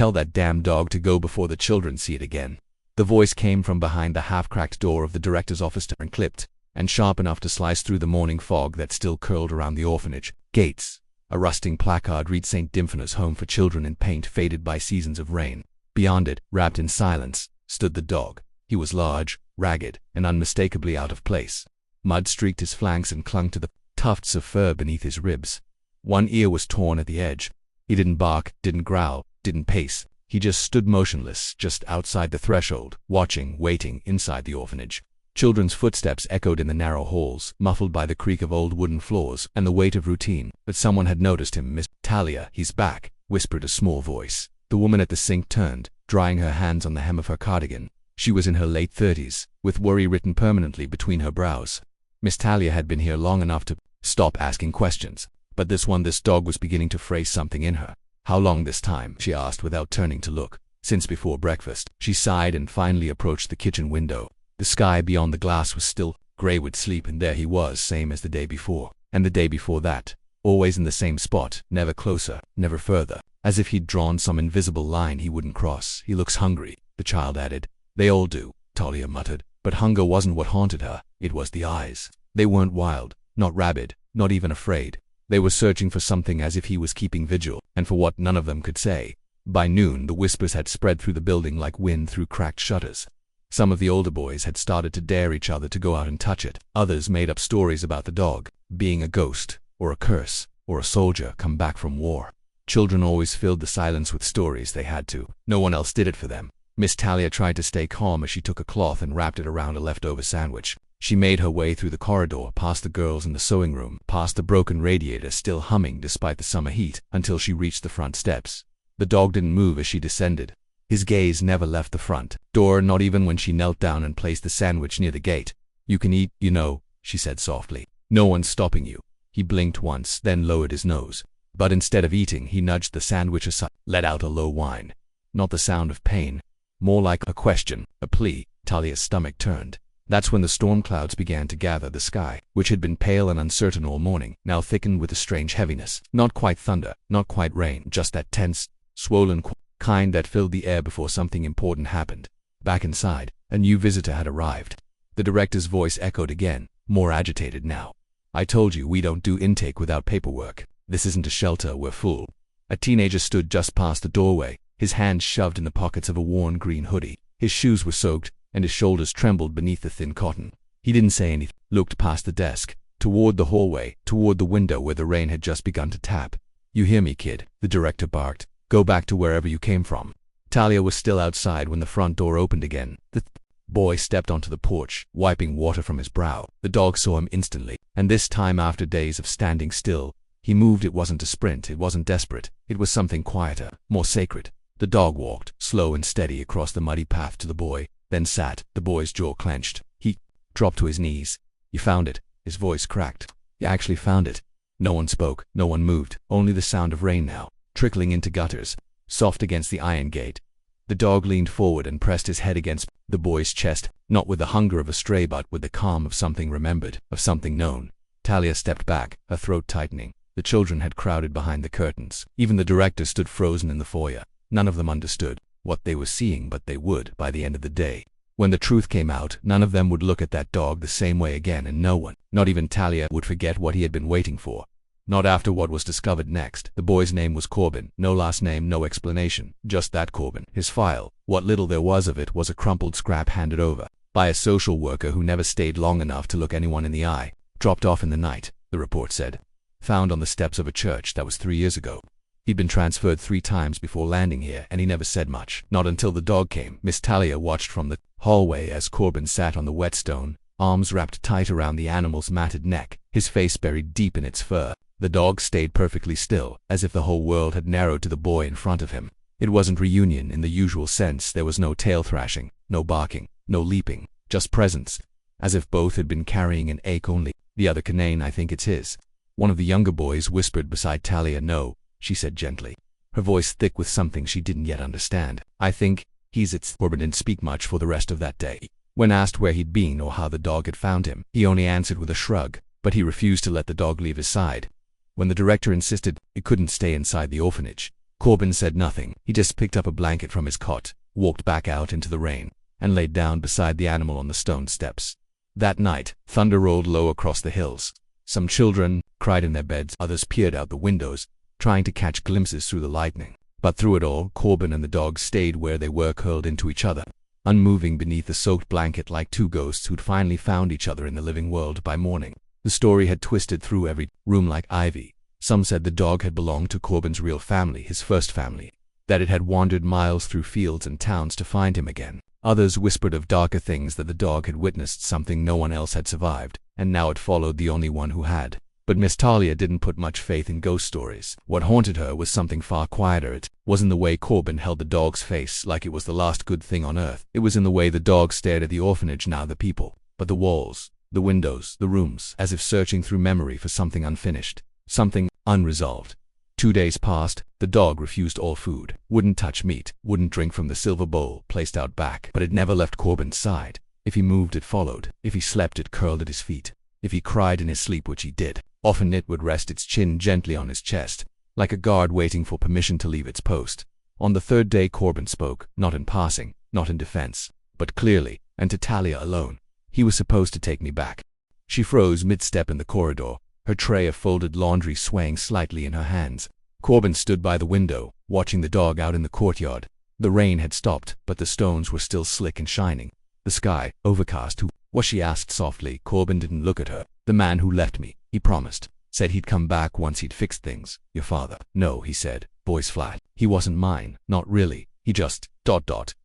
Tell that damn dog to go before the children see it again." The voice came from behind the half-cracked door of the director's office, and clipped, and sharp enough to slice through the morning fog that still curled around the orphanage gates. A rusting placard read St. Dimphina's Home for Children in paint faded by seasons of rain. Beyond it, wrapped in silence, stood the dog. He was large, ragged, and unmistakably out of place. Mud streaked his flanks and clung to the tufts of fur beneath his ribs. One ear was torn at the edge. He didn't bark, didn't growl, didn't pace. He just stood motionless, just outside the threshold, watching, waiting, inside the orphanage. Children's footsteps echoed in the narrow halls, muffled by the creak of old wooden floors and the weight of routine. But someone had noticed him. "Miss Talia, he's back," whispered a small voice. The woman at the sink turned, drying her hands on the hem of her cardigan. She was in her late 30s, with worry written permanently between her brows. Miss Talia had been here long enough to stop asking questions, but this dog was beginning to phrase something in her. "How long this time?" she asked without turning to look. "Since before breakfast." She sighed and finally approached the kitchen window. The sky beyond the glass was still gray with sleep, and there he was, same as the day before, and the day before that, always in the same spot, never closer, never further, as if he'd drawn some invisible line he wouldn't cross. "He looks hungry," the child added. "They all do," Talia muttered, but hunger wasn't what haunted her, it was the eyes. They weren't wild, not rabid, not even afraid. They were searching for something, as if he was keeping vigil, and for what none of them could say. By noon, the whispers had spread through the building like wind through cracked shutters. Some of the older boys had started to dare each other to go out and touch it. Others made up stories about the dog being a ghost, or a curse, or a soldier come back from war. Children always filled the silence with stories. They had to. No one else did it for them. Miss Talia tried to stay calm as she took a cloth and wrapped it around a leftover sandwich. She made her way through the corridor, past the girls in the sewing room, past the broken radiator still humming despite the summer heat, until she reached the front steps. The dog didn't move as she descended. His gaze never left the front door, not even when she knelt down and placed the sandwich near the gate. "You can eat, you know," she said softly. "No one's stopping you." He blinked once, then lowered his nose. But instead of eating, he nudged the sandwich aside, let out a low whine. Not the sound of pain, more like a question, a plea. Talia's stomach turned. That's when the storm clouds began to gather. The sky, which had been pale and uncertain all morning, now thickened with a strange heaviness. Not quite thunder, not quite rain, just that tense, swollen kind that filled the air before something important happened. Back inside, a new visitor had arrived. The director's voice echoed again, more agitated now. "I told you we don't do intake without paperwork. This isn't a shelter, we're full." A teenager stood just past the doorway, his hands shoved in the pockets of a worn green hoodie. His shoes were soaked, and his shoulders trembled beneath the thin cotton. He didn't say anything, looked past the desk, toward the hallway, toward the window where the rain had just begun to tap. "You hear me, kid?" the director barked. "Go back to wherever you came from." Talia was still outside when the front door opened again. The boy stepped onto the porch, wiping water from his brow. The dog saw him instantly, and this time, after days of standing still, he moved. It wasn't a sprint, it wasn't desperate, it was something quieter, more sacred. The dog walked, slow and steady, across the muddy path to the boy, then sat, the boy's jaw clenched. He dropped to his knees. "You found it." His voice cracked. "You actually found it." No one spoke, no one moved, only the sound of rain now, trickling into gutters, soft against the iron gate. The dog leaned forward and pressed his head against the boy's chest, not with the hunger of a stray but with the calm of something remembered, of something known. Talia stepped back, her throat tightening. The children had crowded behind the curtains. Even the director stood frozen in the foyer. None of them understood what they were seeing, but they would by the end of the day. When the truth came out, none of them would look at that dog the same way again, and no one, not even Talia, would forget what he had been waiting for. Not after what was discovered next. The boy's name was Corbin. No last name, no explanation. Just that Corbin. His file, what little there was of it, was a crumpled scrap handed over by a social worker who never stayed long enough to look anyone in the eye. "Dropped off in the night," the report said. "Found on the steps of a church. That was 3 years ago. He'd been transferred 3 times before landing here, and he never said much. Not until the dog came." Miss Talia watched from the hallway as Corbin sat on the wet stone, arms wrapped tight around the animal's matted neck, his face buried deep in its fur. The dog stayed perfectly still, as if the whole world had narrowed to the boy in front of him. It wasn't reunion in the usual sense. There was no tail thrashing, no barking, no leaping, just presence, as if both had been carrying an ache only. "The other canine, I think it's his." One of the younger boys whispered beside Talia. "No," she said gently, her voice thick with something she didn't yet understand. "I think he's its." Corbin didn't speak much for the rest of that day. When asked where he'd been or how the dog had found him, he only answered with a shrug, but he refused to let the dog leave his side. When the director insisted it couldn't stay inside the orphanage, Corbin said nothing. He just picked up a blanket from his cot, walked back out into the rain, and laid down beside the animal on the stone steps. That night, thunder rolled low across the hills. Some children cried in their beds, others peered out the windows, trying to catch glimpses through the lightning. But through it all, Corbin and the dog stayed where they were, curled into each other, unmoving beneath the soaked blanket like two ghosts who'd finally found each other in the living world by morning. The story had twisted through every room like ivy. Some said the dog had belonged to Corbin's real family, his first family, that it had wandered miles through fields and towns to find him again. Others whispered of darker things, that the dog had witnessed something no one else had survived, and now it followed the only one who had. But Miss Talia didn't put much faith in ghost stories. What haunted her was something far quieter. It wasn't the way Corbin held the dog's face like it was the last good thing on earth. It was in the way the dog stared at the orphanage, now the people, but the walls, the windows, the rooms, as if searching through memory for something unfinished, something unresolved. 2 days passed. The dog refused all food, wouldn't touch meat, wouldn't drink from the silver bowl placed out back, but it never left Corbin's side. If he moved, it followed. If he slept, it curled at his feet. If he cried in his sleep, which he did, often it would rest its chin gently on his chest, like a guard waiting for permission to leave its post. On the third day, Corbin spoke, not in passing, not in defense, but clearly, and to Talia alone. He was supposed to take me back. She froze mid-step in the corridor, her tray of folded laundry swaying slightly in her hands. Corbin stood by the window, watching the dog out in the courtyard. The rain had stopped, but the stones were still slick and shining. The sky, overcast. Who was she? Asked softly. Corbin didn't look at her. The man who left me, he promised. Said he'd come back once he'd fixed things. Your father? No, he said, voice flat. He wasn't mine, not really. He just,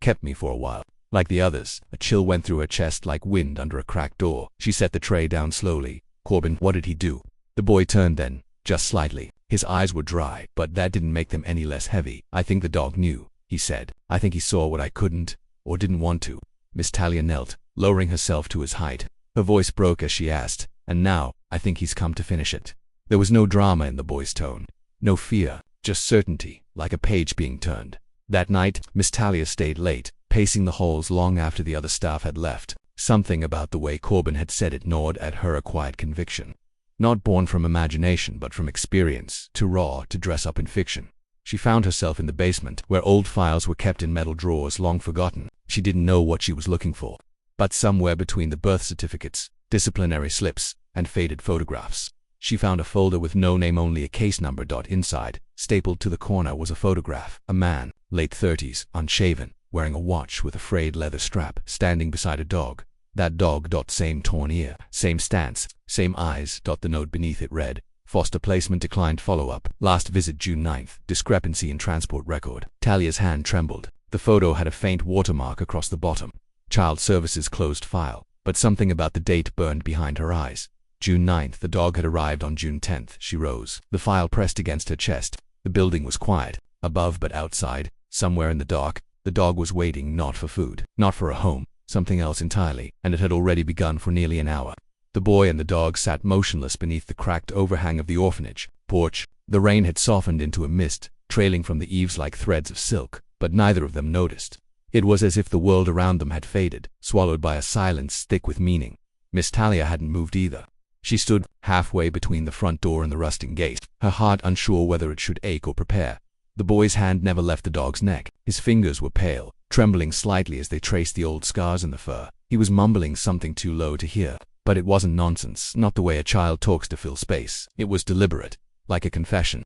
kept me for a while. Like the others. A chill went through her chest like wind under a cracked door. She set the tray down slowly. Corbin, what did he do? The boy turned then, just slightly. His eyes were dry, but that didn't make them any less heavy. I think the dog knew, he said. I think he saw what I couldn't, or didn't want to. Miss Talia knelt, lowering herself to his height. Her voice broke as she asked, and now, I think he's come to finish it. There was no drama in the boy's tone. No fear, just certainty, like a page being turned. That night, Miss Talia stayed late, pacing the halls long after the other staff had left. Something about the way Corbin had said it gnawed at her, a quiet conviction. Not born from imagination but from experience, too raw to dress up in fiction. She found herself in the basement, where old files were kept in metal drawers long forgotten. She didn't know what she was looking for, but somewhere between the birth certificates, disciplinary slips, and faded photographs, she found a folder with no name, only a case number. Inside, stapled to the corner, was a photograph. A man, late 30s, unshaven, wearing a watch with a frayed leather strap, standing beside a dog. That dog. Same torn ear, same stance, same eyes. The note beneath it read, foster placement declined, follow-up, last visit June 9th, discrepancy in transport record. Talia's hand trembled. The photo had a faint watermark across the bottom. Child Services closed file, but something about the date burned behind her eyes. June 9th, the dog had arrived on June 10th. She rose, the file pressed against her chest. The building was quiet, above but outside, somewhere in the dark, the dog was waiting, not for food, not for a home, something else entirely, and it had already begun for nearly an hour. The boy and the dog sat motionless beneath the cracked overhang of the orphanage porch. The rain had softened into a mist, trailing from the eaves like threads of silk, but neither of them noticed. It was as if the world around them had faded, swallowed by a silence thick with meaning. Miss Talia hadn't moved either. She stood halfway between the front door and the rusting gate, her heart unsure whether it should ache or prepare. The boy's hand never left the dog's neck. His fingers were pale, trembling slightly as they traced the old scars in the fur. He was mumbling something too low to hear, but it wasn't nonsense, not the way a child talks to fill space. It was deliberate, like a confession,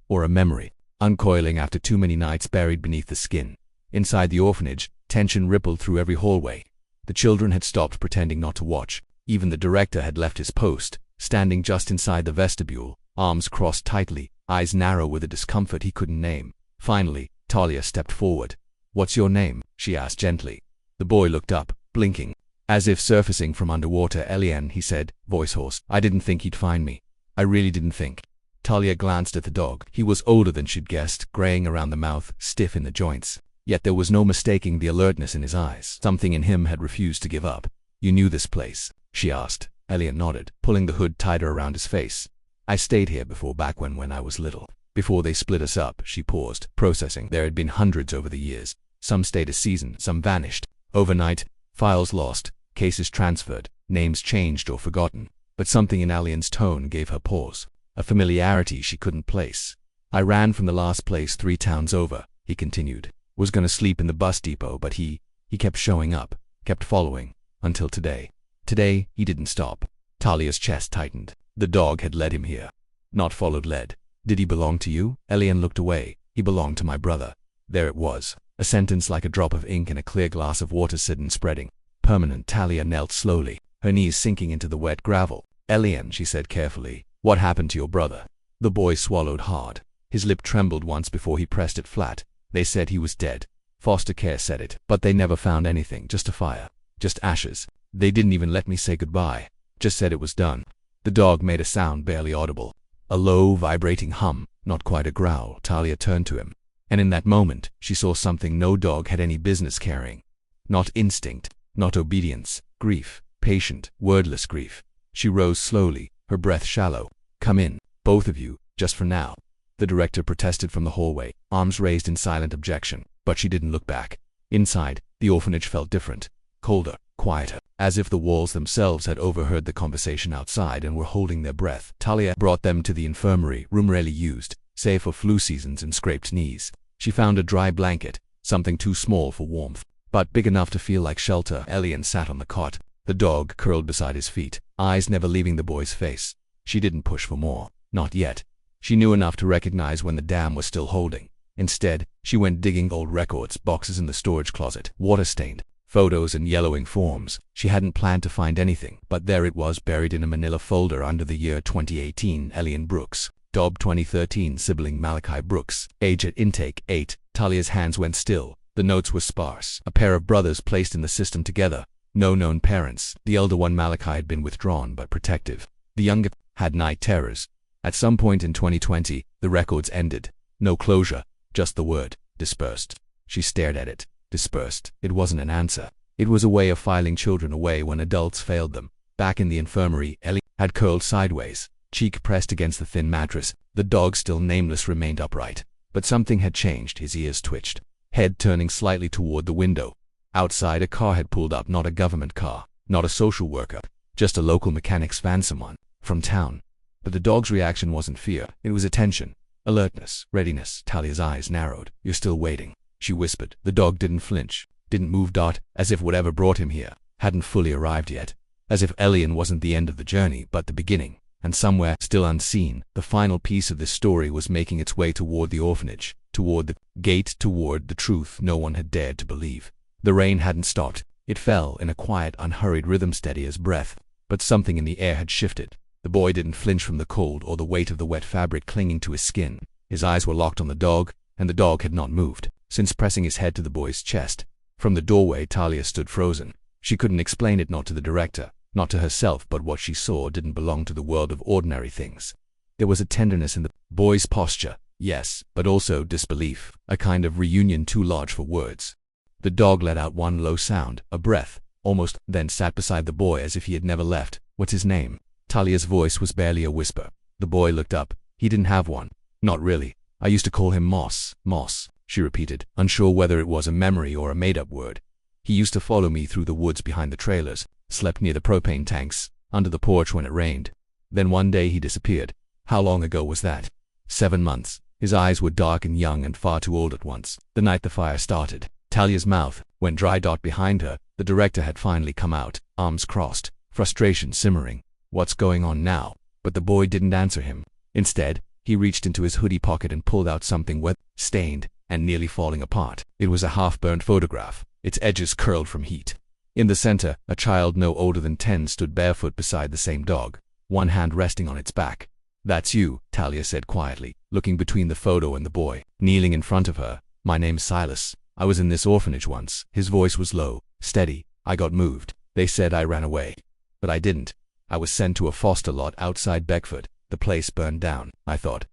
or a memory, uncoiling after too many nights buried beneath the skin. Inside the orphanage, tension rippled through every hallway. The children had stopped pretending not to watch. Even the director had left his post, standing just inside the vestibule, arms crossed tightly, eyes narrow with a discomfort he couldn't name. Finally, Talia stepped forward. "What's your name?" she asked gently. The boy looked up, blinking. As if surfacing from underwater, "Eliane," he said, voice hoarse. "I didn't think he'd find me. I really didn't think." Talia glanced at the dog. He was older than she'd guessed, graying around the mouth, stiff in the joints. Yet there was no mistaking the alertness in his eyes. Something in him had refused to give up. "You knew this place?" she asked. Eliane nodded, pulling the hood tighter around his face. "I stayed here before, back when I was little. Before they split us up." She paused, processing. There had been hundreds over the years. Some stayed a season, some vanished. Overnight, files lost, cases transferred, names changed or forgotten. But something in Eliane's tone gave her pause. A familiarity she couldn't place. I ran from the last place 3 towns over, he continued. Was gonna sleep in the bus depot, but he kept showing up, kept following, until today. Today, he didn't stop. Talia's chest tightened. The dog had led him here. Not followed, led. Did he belong to you? Elian looked away. He belonged to my brother. There it was. A sentence like a drop of ink in a clear glass of water, sudden spreading. Permanent. Talia knelt slowly, her knees sinking into the wet gravel. Elian, she said carefully, what happened to your brother? The boy swallowed hard. His lip trembled once before he pressed it flat. They said he was dead. Foster care said it, but they never found anything, just a fire. Just ashes. They didn't even let me say goodbye. Just said it was done. The dog made a sound barely audible. A low, vibrating hum, not quite a growl. Talia turned to him. And in that moment, she saw something no dog had any business carrying. Not instinct, not obedience, grief, patient, wordless grief. She rose slowly, her breath shallow. Come in, both of you, just for now. The director protested from the hallway, arms raised in silent objection, but she didn't look back. Inside, the orphanage felt different, colder, quieter, as if the walls themselves had overheard the conversation outside and were holding their breath. Talia brought them to the infirmary, room rarely used, save for flu seasons and scraped knees. She found a dry blanket, something too small for warmth, but big enough to feel like shelter. Elian sat on the cot, the dog curled beside his feet, eyes never leaving the boy's face. She didn't push for more, not yet. She knew enough to recognize when the dam was still holding. Instead, she went digging old records, boxes in the storage closet, water-stained, photos and yellowing forms. She hadn't planned to find anything, but there it was, buried in a manila folder under the year 2018, Elian Brooks. Dob 2013, sibling Malachi Brooks. Age at intake 8. Talia's hands went still. The notes were sparse. A pair of brothers placed in the system together. No known parents. The elder one, Malachi, had been withdrawn but protective. The younger had night terrors. At some point in 2020, the records ended. No closure, just the word, dispersed. She stared at it. Dispersed. It wasn't an answer. It was a way of filing children away when adults failed them. Back in the infirmary, Ellie had curled sideways, cheek pressed against the thin mattress. The dog, still nameless, remained upright. But something had changed. His ears twitched. Head turning slightly toward the window. Outside, a car had pulled up, not a government car, not a social worker, just a local mechanic's van, someone from town. But the dog's reaction wasn't fear, it was attention, alertness, readiness. Talia's eyes narrowed. You're still waiting, she whispered. The dog didn't flinch, didn't move. As if whatever brought him here hadn't fully arrived yet. As if Elian wasn't the end of the journey, but the beginning. And somewhere, still unseen, the final piece of this story was making its way toward the orphanage, toward the gate, toward the truth no one had dared to believe. The rain hadn't stopped. It fell in a quiet, unhurried rhythm, steady as breath. But something in the air had shifted. The boy didn't flinch from the cold or the weight of the wet fabric clinging to his skin. His eyes were locked on the dog, and the dog had not moved, since pressing his head to the boy's chest. From the doorway, Talia stood frozen. She couldn't explain it, not to the director, not to herself, but what she saw didn't belong to the world of ordinary things. There was a tenderness in the boy's posture, yes, but also disbelief, a kind of reunion too large for words. The dog let out one low sound, a breath, almost, then sat beside the boy as if he had never left. What's his name? Talia's voice was barely a whisper. The boy looked up. He didn't have one. Not really. I used to call him Moss. Moss, she repeated, unsure whether it was a memory or a made-up word. He used to follow me through the woods behind the trailers, slept near the propane tanks, under the porch when it rained. Then one day he disappeared. How long ago was that? 7 months. His eyes were dark and young and far too old at once. The night the fire started. Talia's mouth went dry. Behind her, the director had finally come out, arms crossed, frustration simmering. What's going on now? But the boy didn't answer him. Instead, he reached into his hoodie pocket and pulled out something wet, stained, and nearly falling apart. It was a half-burned photograph, its edges curled from heat. In the center, a child no older than 10 stood barefoot beside the same dog, one hand resting on its back. That's you, Talia said quietly, looking between the photo and the boy, kneeling in front of her. My name's Silas. I was in this orphanage once. His voice was low, steady. I got moved. They said I ran away. But I didn't. I was sent to a foster lot outside Beckford. The place burned down. I thought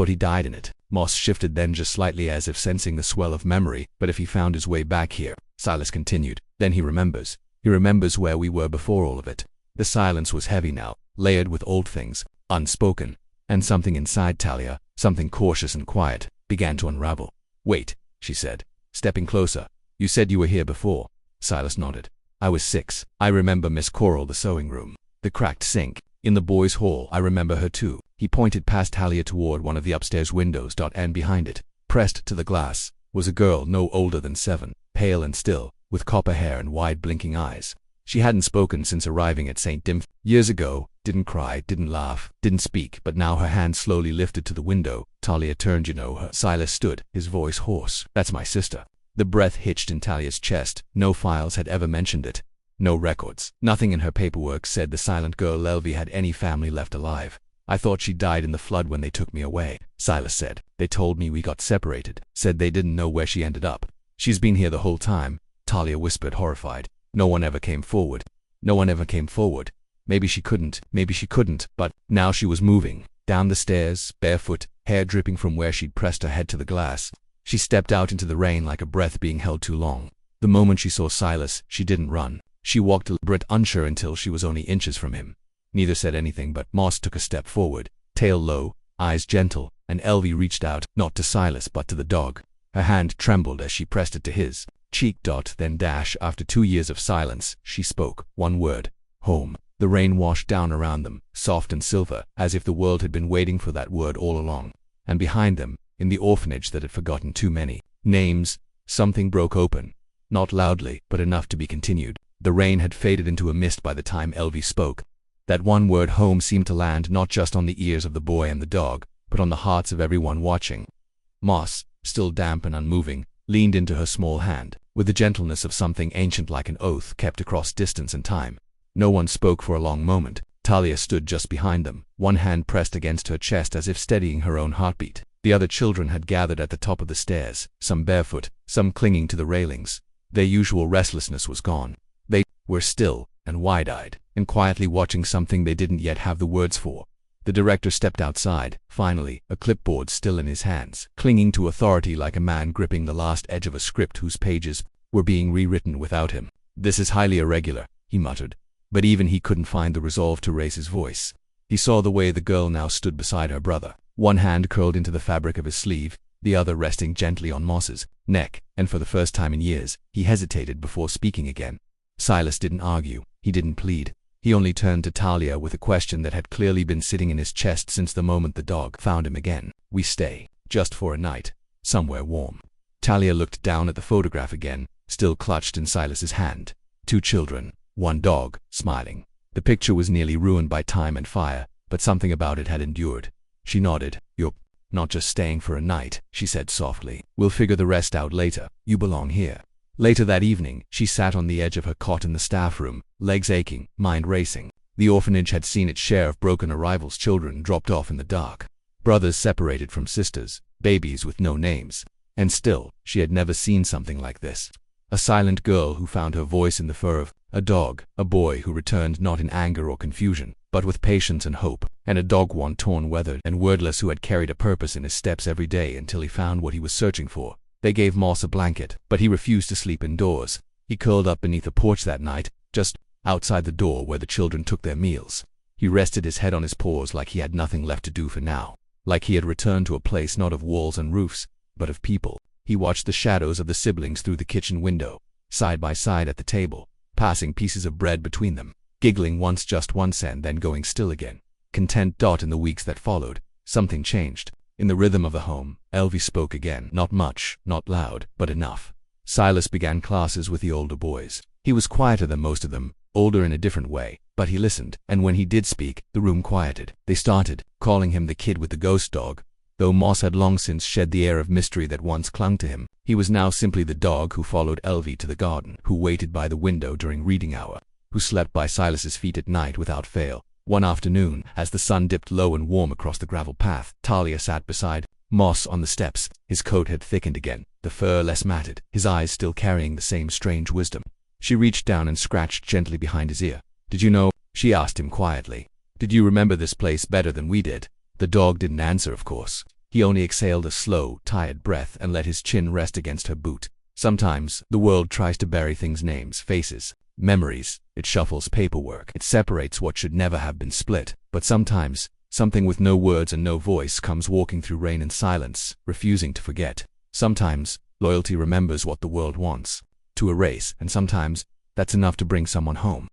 he died in it. Moss shifted then just slightly, as if sensing the swell of memory. But if he found his way back here, Silas continued, then he remembers. He remembers where we were before all of it. The silence was heavy now, layered with old things, unspoken. And something inside Talia, something cautious and quiet, began to unravel. Wait, she said, stepping closer. You said you were here before. Silas nodded. I was 6. I remember Miss Coral, the sewing room, the cracked sink. In the boys' hall, I remember her too. He pointed past Talia toward one of the upstairs windows, and behind it, pressed to the glass, was a girl no older than 7, pale and still, with copper hair and wide blinking eyes. She hadn't spoken since arriving at St. Dimth years ago, didn't cry, didn't laugh, didn't speak, but now her hand slowly lifted to the window. Talia turned. You know her? Silas stood, his voice hoarse. That's my sister. The breath hitched in Talia's chest. No files had ever mentioned it. No records. Nothing in her paperwork said the silent girl Elvie had any family left alive. I thought she died in the flood when they took me away, Silas said. They told me we got separated. Said they didn't know where she ended up. She's been here the whole time, Talia whispered, horrified. No one ever came forward. No one ever came forward. Maybe she couldn't, but now she was moving. Down the stairs, barefoot, hair dripping from where she'd pressed her head to the glass. She stepped out into the rain like a breath being held too long. The moment she saw Silas, she didn't run. She walked deliberate, unsure until she was only inches from him. Neither said anything, but Moss took a step forward, tail low, eyes gentle, and Elvie reached out, not to Silas but to the dog. Her hand trembled as she pressed it to his cheek. Then after 2 years of silence, she spoke. One word. Home. The rain washed down around them, soft and silver, as if the world had been waiting for that word all along. And behind them, in the orphanage that had forgotten too many names, something broke open. Not loudly, but enough to be continued. The rain had faded into a mist by the time Elvie spoke. That one word, home, seemed to land not just on the ears of the boy and the dog, but on the hearts of everyone watching. Moss, still damp and unmoving, leaned into her small hand, with the gentleness of something ancient, like an oath kept across distance and time. No one spoke for a long moment. Talia stood just behind them, one hand pressed against her chest as if steadying her own heartbeat. The other children had gathered at the top of the stairs, some barefoot, some clinging to the railings. Their usual restlessness was gone. They were still and wide-eyed, and quietly watching something they didn't yet have the words for. The director stepped outside, finally, a clipboard still in his hands, clinging to authority like a man gripping the last edge of a script whose pages were being rewritten without him. This is highly irregular, he muttered. But even he couldn't find the resolve to raise his voice. He saw the way the girl now stood beside her brother, one hand curled into the fabric of his sleeve, the other resting gently on Moss's neck, and for the first time in years, he hesitated before speaking again. Silas didn't argue, he didn't plead. He only turned to Talia with a question that had clearly been sitting in his chest since the moment the dog found him again. We stay, just for a night, somewhere warm. Talia looked down at the photograph again, still clutched in Silas's hand. 2 children. 1 dog, smiling. The picture was nearly ruined by time and fire, but something about it had endured. She nodded. You're not just staying for a night, she said softly. We'll figure the rest out later. You belong here. Later that evening, she sat on the edge of her cot in the staff room, legs aching, mind racing. The orphanage had seen its share of broken arrivals, children dropped off in the dark, brothers separated from sisters, babies with no names. And still, she had never seen something like this. A silent girl who found her voice in the fur of a dog, a boy who returned not in anger or confusion, but with patience and hope, and a dog, one torn, weathered, and wordless, who had carried a purpose in his steps every day until he found what he was searching for. They gave Moss a blanket, but he refused to sleep indoors. He curled up beneath a porch that night, just outside the door where the children took their meals. He rested his head on his paws like he had nothing left to do for now, like he had returned to a place not of walls and roofs, but of people. He watched the shadows of the siblings through the kitchen window, side by side at the table, passing pieces of bread between them, giggling once, just once, and then going still again. Content. In the weeks that followed, something changed. In the rhythm of the home, Elvie spoke again. Not much, not loud, but enough. Silas began classes with the older boys. He was quieter than most of them, older in a different way, but he listened, and when he did speak, the room quieted. They started calling him the kid with the ghost dog. Though Moss had long since shed the air of mystery that once clung to him, he was now simply the dog who followed Elvie to the garden, who waited by the window during reading hour, who slept by Silas's feet at night without fail. One afternoon, as the sun dipped low and warm across the gravel path, Talia sat beside Moss on the steps. His coat had thickened again, the fur less matted, his eyes still carrying the same strange wisdom. She reached down and scratched gently behind his ear. Did you know? She asked him quietly. Did you remember this place better than we did? The dog didn't answer, of course. He only exhaled a slow, tired breath and let his chin rest against her boot. Sometimes, the world tries to bury things, names, faces, memories. It shuffles paperwork. It separates what should never have been split. But sometimes, something with no words and no voice comes walking through rain and silence, refusing to forget. Sometimes, loyalty remembers what the world wants to erase, and sometimes, that's enough to bring someone home.